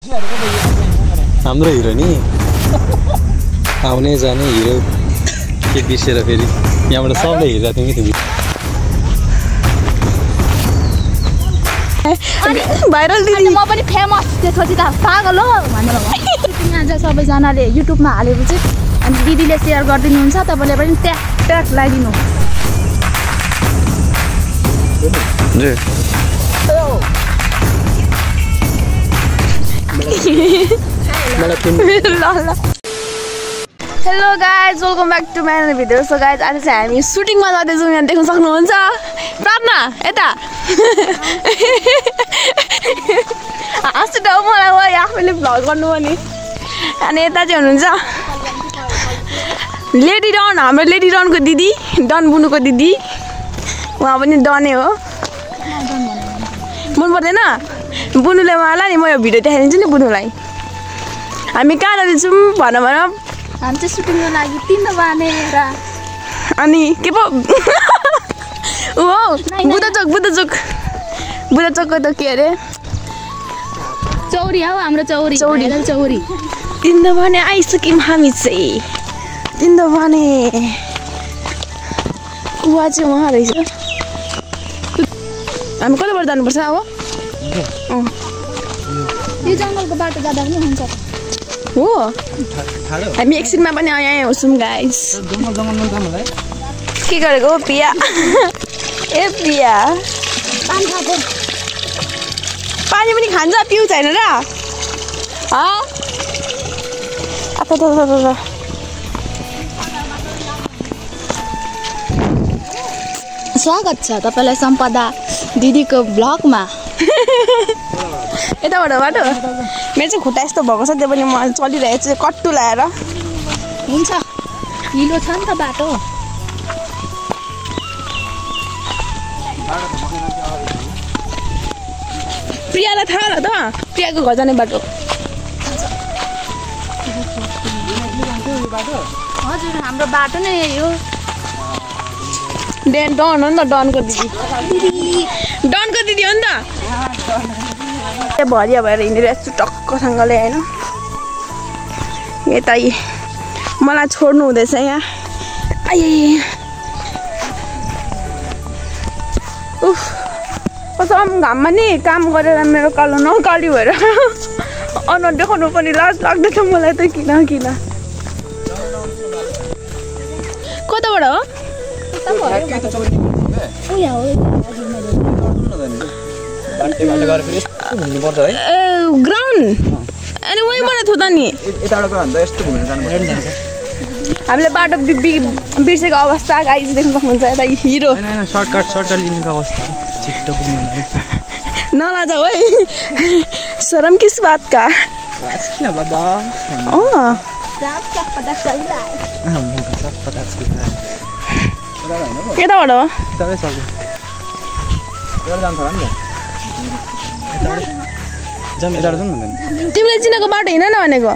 हाम्रो हिरो नि आउने जाने हिरो के बिर्सेर फेरि यहाँबाट सबले हेरेको थियौँ कि तिमी भाइरल दिदी म पनि फेमस त्यसपछि त पागल हो भनेर आज सबैजनाले युट्युबमा हालेपछि अनि दिदीले सेयर गरिदिनुहुन्छ तपाईँले पनि ट्याक ट्याक लगाइदिनु hello guys welcome back to my video so guys आज चाहिँ हामी सुटिङमा जाँदैछौँ यहाँ देख्न सक्नुहुन्छ प्रार्थना यता हाँसु टाउ मलाई हो आफैले भ्लग गर्नु भने अनि यता चाहिँ हुनुहुन्छ लेडी डन हाम्रो लेडी डनको दिदी डन बुनुको दिदी उहाँ पनि डनै हो मन पर्दैन बुनुले उहाँलाई नि म यो भिडियो देखाइदिन्छु नि बुनुलाई हामी कहाँ जाँदैछौँ भन हामी चाहिँ सुटिङको लागि तिम्रो बानेर अनि के पो हो बुद्धचोकको त के अरे चौरी हो हाम्रो चौरी तिम्रो भने आइसक्यौँ हामी चाहिँ तिम्रो भने कुवा चाहिँ उहाँ रहेछ हामी कताबाट जानुपर्छ अब यो जङ्गलको बाटो जाँदा पनि हुन्छ हो हामी एकछिनमा पनि यहाँ हुन्छौँ गाइस के गरेको प्रिया ए प्रिया पानी पनि खान्छ पिउँछ होइन र स्वागत छ तपाईँलाई सम्पदा दिदीको ब्लगमा यताबाट बाटो मेरो चाहिँ खुट्टा यस्तो भएको छ त्यो पनि म चलिरहेको छु कट्टु लगाएर हुन्छ हिलो छ नि त बाटो प्रियालाई थाहा होला त प्रियाको घर जाने बाटो हजुर हाम्रो बाटो नै यही हो डन हो नि त डनको दिदी हो नि त भरिया भएर हिँडिरहेको छु टक्कसँगले होइन यता मलाई छोड्नु हुँदैछ यहाँ उफ कसम घाममा नि काम गरेर मेरो कालो नकाली भएर अनुहार देखाउनु पनि लाज लाग्दैछ मलाई त किन कताबाट हो ग्राउन्ड अनि वहीँबाट थियो त नि हामीले बाटो बिर्सेको अवस्था गाइस देख्न सक्नुहुन्छ यता हिरो सर्टकट लिनुको अवस्था नलाजाऊ है शरम किस बात का यताबाट हो तिमीले चिनेको बाटो हिँड न भनेको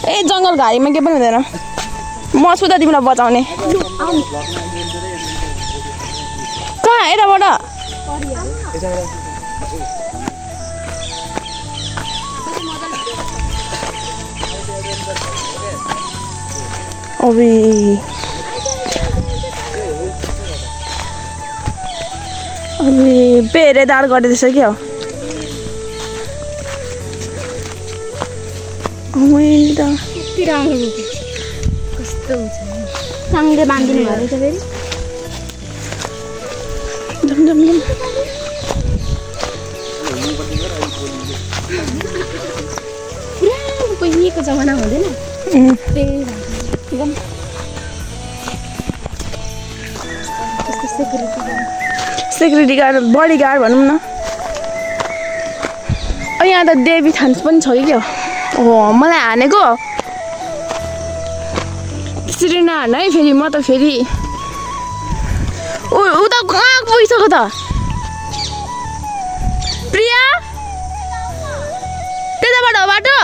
ए जङ्गल घारीमा के पनि हुँदैन म छु त तिमीलाई बचाउने कहाँ यताबाट पेरेदार गरिदिएछ क्या हो कस्तो साङ्गे बाँधिनु भयो त फेरि पहिलेको जमाना हुँदैन सेक्युरिटी गार्ड बडी गार्ड भनौँ न यहाँ त देवी थान्स पनि छ कि क्या हो मलाई हानेको त्यसरी नहान है फेरि म त फेरि उता कहाँ पुगिसक्यो त प्रिया त्यताबाट हो बाटो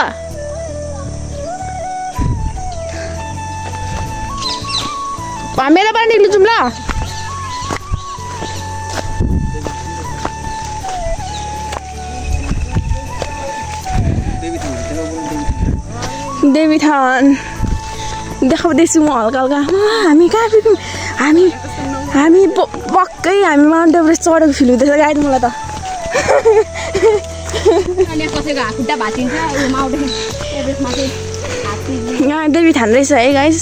मेरोबाट निक्लिन्छौँ ल देवीथान देखाउँदैछु म हल्का हल्का हामी कहाँ पुग्यौँ हामी पक्कै हामी माउन्ट एभरेस्ट चढेको फिल हुँदैछ गाइड मलाई त यहाँ देवीथान रहेछ है गाइस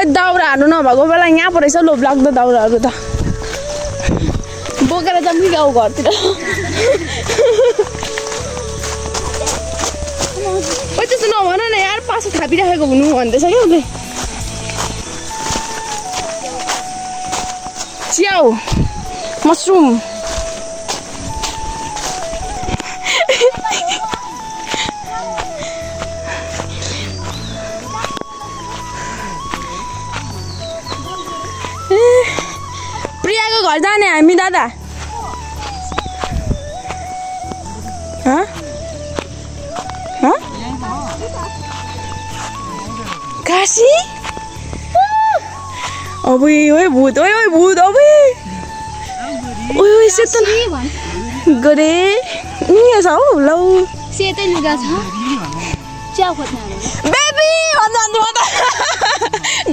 दाउराहरू नभएको बेला यहाँ पो रहेछ लोभ लाग्दो दाउराहरू त बोकेर जाऊँ कि गाउँ घरतिर त्यसो नभन न यार पासो थापिराखेको हुनु भन्दैछ क्या उसले च्याउ मसरुम प्रियाको घर जाने हामी दादा काशी अब ओए भूत ओए भूत अब ओए सेतन गरे नि छ हौ लौ सेतै लुगा छ च्याउ खोज्न बेबी भन्छ म त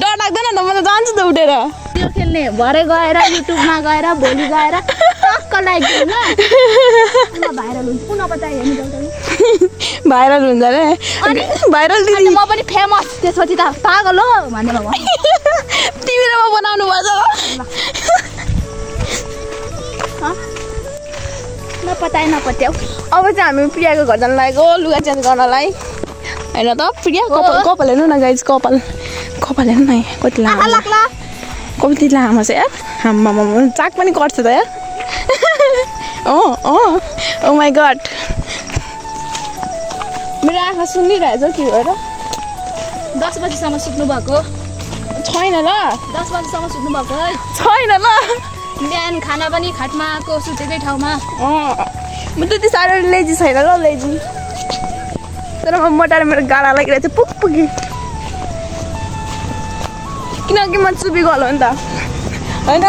डर लाग्दैन त म त जान्छु त उठेर त्यो खेल्ने भरे गएर युट्युबमा गएर भोलि गएर टक्क लाइक दिनु ल भाइरल हुन्छ पुनः बताइ हेर्नु जाउँ भाइरल हुन्छ रे भाइरल दिदी म पनि फेमस त्यसपछि त पागल हो भनेर म तिमीले म बनाउनु पर्छ नपत्याउ अब चाहिँ हामी प्रियाको घर जान लागेको लुगा चेन्ज गर्नलाई होइन त प्रिया कपाल हेर्नु न गाइज कपाल हेर्नु न कति लामो कति लामो छ यार हाम्मा चाक पनि कट्छ त यार ओ माई गड मेरो आँखा सुनिरहेछ के भएर 10 बजीसम्म सुत्नु भएको छैन ल 10 बजीसम्म सुत्नु भएको छैन ल बिहान खाना पनि खाटमा आएको सुतेकै ठाउँमा म त्यति साह्रो लेजी छैन ल लेजी तर म मोटाएर मेरो गाला लागिरहेको छ पुगपुगी किनकि म चुबी गलो नि त होइन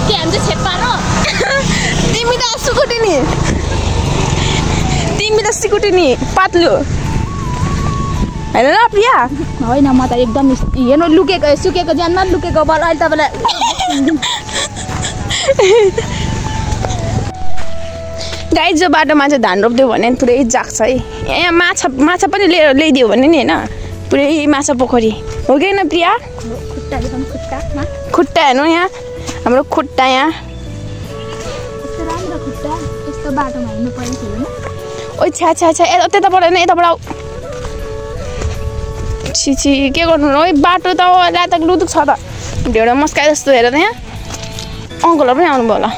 के हामी चाहिँ छेप्पा र तिमी त सिकुटी नि पातलो होइन र प्रिया होइन म त एकदम हेर्नु लुकेको सुकेको ज्यानमा लुकेको बल अहिले तपाईँलाई गाई जो बाटोमा चाहिँ धान रोप्दियो भने पुरै जाग्छ है यहाँ माछा पनि ल्याइदियो भने नि होइन पुरै माछा पोखरी हो कि होइन प्रिया खुट्टा हेर्नु यहाँ हाम्रो खुट्टा यहाँ यस्तो बाटोमा हिँड्नु पर्ने थियो होइन ओ छ्या त्यताबाट होइन यताबाट छिछि के गर्नु है बाटो त लातक लुतुक छ त ढेँडो मस्काए जस्तो हेर त यहाँ अङ्कलहरू पनि आउनुभयो होला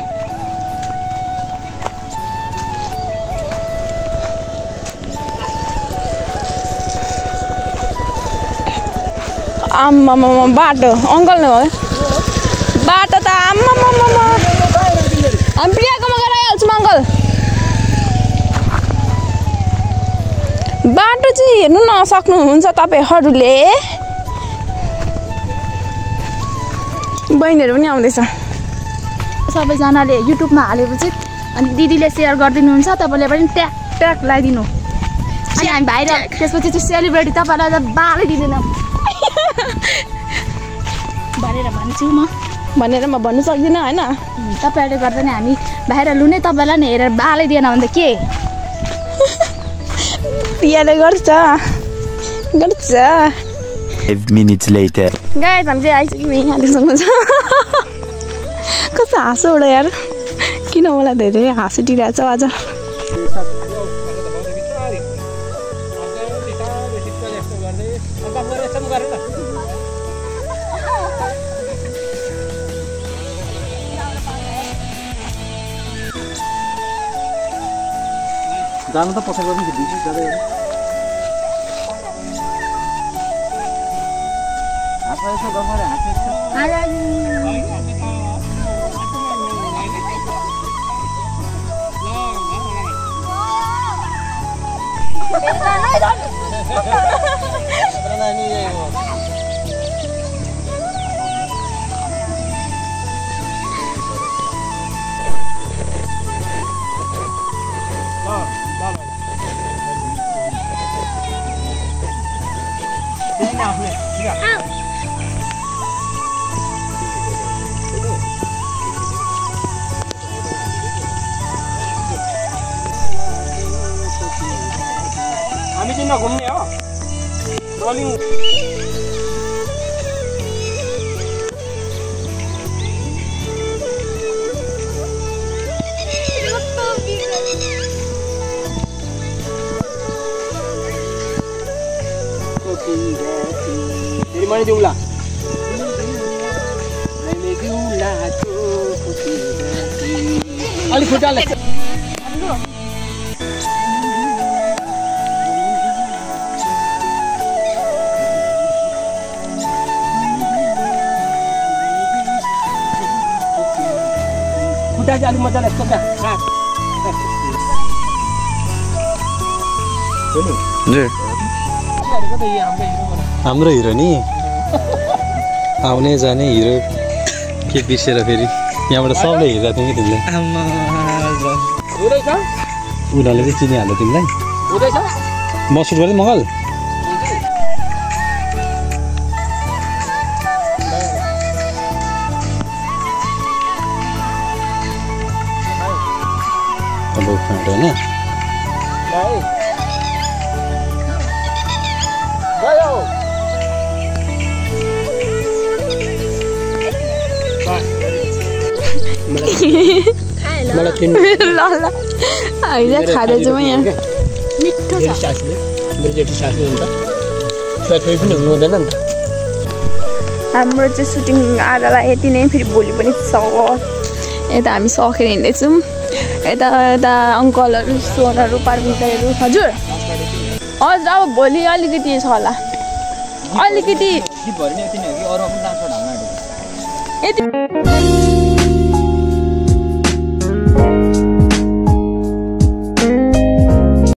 आम्मा बाटो अङ्कल नै हो बाटो त आम्मा हामी प्रियाकोमा गएर आइहाल्छौँ अङ्कल बाटो चाहिँ हेर्नु न सक्नुहुन्छ तपाईँहरूले बहिनीहरू पनि आउँदैछ सबैजनाले युट्युबमा हालेपछि अनि दिदीले सेयर गरिदिनुहुन्छ तपाईँले पनि ट्याग लगाइदिनु अनि हामी भाइरल त्यसपछि चाहिँ सेलिब्रेटी तपाईँलाई त बालै दिँदैन भनेर म भन्नु सक्दिनँ होइन तपाईँहरूले गर्दा नि हामी भाइरल हुने तपाईँलाई नि हेरेर बालै दिएन भने त के प्रियाले गर्छ 5 minutes later गाइस हामी चाहिँ आइसक्यौँ यहाँ देख्नुहुन्छ कस्तो हाँसो एउटा यार किन मलाई धेरै हाँस उठिरहेछ आज जानु त पसलमा पनि दिन्छु जाँदै हात गफाले हात ट्रलिङमा घुम्ने हो ट्रलिङ फेरि मैले दिउँला अलिक खुट्टाले खुट्टा चाहिँ अलिक मजाले यस्तो हाम्रो हिरो नि आउने जाने हिरो के बिर्सेर फेरि यहाँबाट सबले हेरेको थियौँ कि तिमीलाई उनीहरूले चाहिँ चिनिहाल्यो तिमीलाई मसुर गरे मगल अब होइन खाँदैछु म यहाँ मिठो छ हाम्रो चाहिँ सुटिङ आजलाई यति नै फेरि भोलि पनि छ यता हामी सकेर हिँड्दैछौँ यता यता अङ्कलहरू सोनहरू पार्मिताहरू हजुर हजुर अब भोलि अलिकति छ होला अलिकति यति